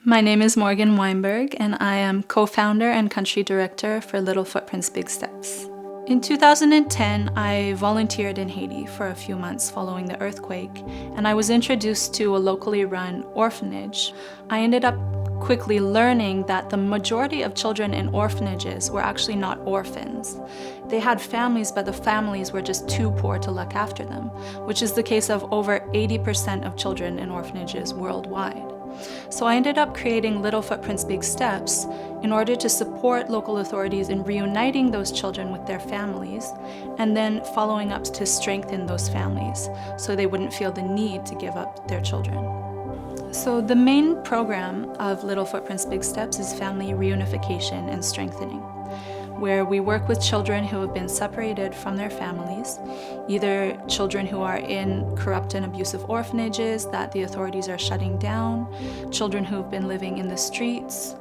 My name is Morgan Weinberg, and I am co-founder and country director for Little Footprints, Big Steps. In 2010, I volunteered in Haiti for a few months following the earthquake, and I was introduced to a locally run orphanage. I ended up quickly learning that the majority of children in orphanages were actually not orphans. They had families, but the families were just too poor to look after them, which is the case of over 80% of children in orphanages worldwide. So I ended up creating Little Footprints, Big Steps in order to support local authorities in reuniting those children with their families, and then following up to strengthen those families so they wouldn't feel the need to give up their children. So the main program of Little Footprints, Big Steps is family reunification and strengthening, where we work with children who have been separated from their families, either children who are in corrupt and abusive orphanages that the authorities are shutting down, children who have been living in the streets,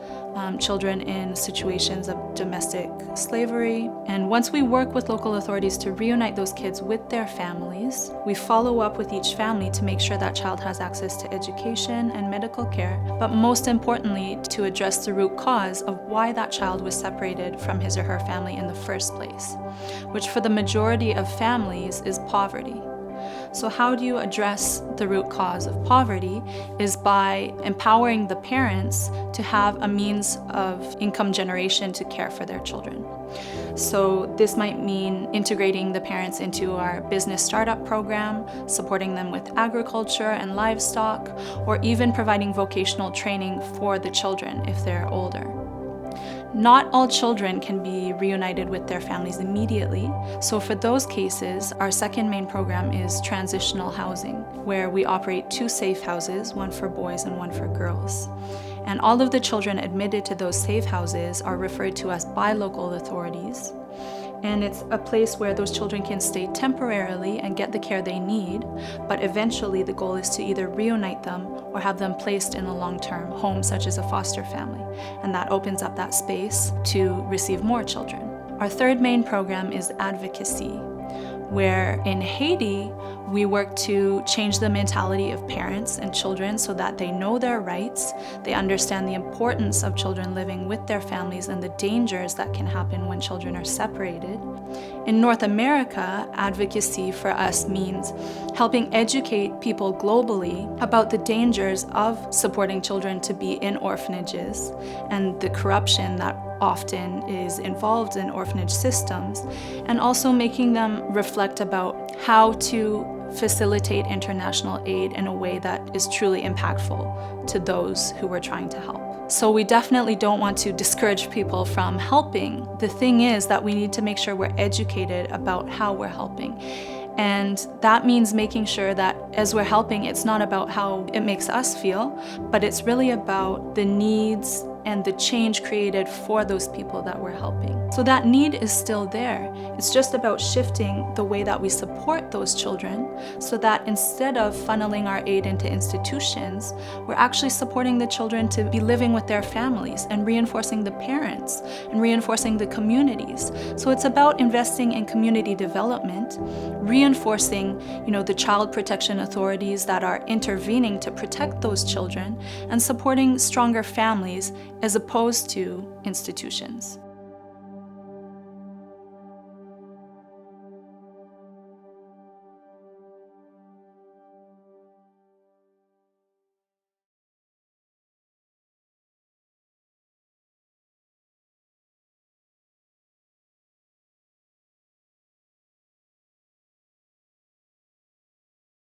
children in situations of domestic slavery. And once we work with local authorities to reunite those kids with their families, we follow up with each family to make sure that child has access to education and medical care, but most importantly, to address the root cause of why that child was separated from his or her family in the first place, which for the majority of families is poverty. So how do you address the root cause of poverty is by empowering the parents to have a means of income generation to care for their children. So this might mean integrating the parents into our business startup program, supporting them with agriculture and livestock, or even providing vocational training for the children if they're older. Not all children can be reunited with their families immediately, so for those cases, our second main program is Transitional Housing, where we operate 2 safe houses, one for boys and one for girls. And all of the children admitted to those safe houses are referred to us by local authorities. And it's a place where those children can stay temporarily and get the care they need, but eventually the goal is to either reunite them or have them placed in a long-term home, such as a foster family, and that opens up that space to receive more children. Our third main program is Advocacy, where in Haiti, we work to change the mentality of parents and children so that they know their rights, they understand the importance of children living with their families and the dangers that can happen when children are separated. In North America, advocacy for us means helping educate people globally about the dangers of supporting children to be in orphanages and the corruption that often is involved in orphanage systems, and also making them reflect about how to facilitate international aid in a way that is truly impactful to those who we're trying to help. So we definitely don't want to discourage people from helping. The thing is that we need to make sure we're educated about how we're helping. And that means making sure that as we're helping, it's not about how it makes us feel, but it's really about the needs and the change created for those people that we're helping. So that need is still there. It's just about shifting the way that we support those children so that instead of funneling our aid into institutions, we're actually supporting the children to be living with their families and reinforcing the parents and reinforcing the communities. So it's about investing in community development, reinforcing, the child protection authorities that are intervening to protect those children, and supporting stronger families as opposed to institutions.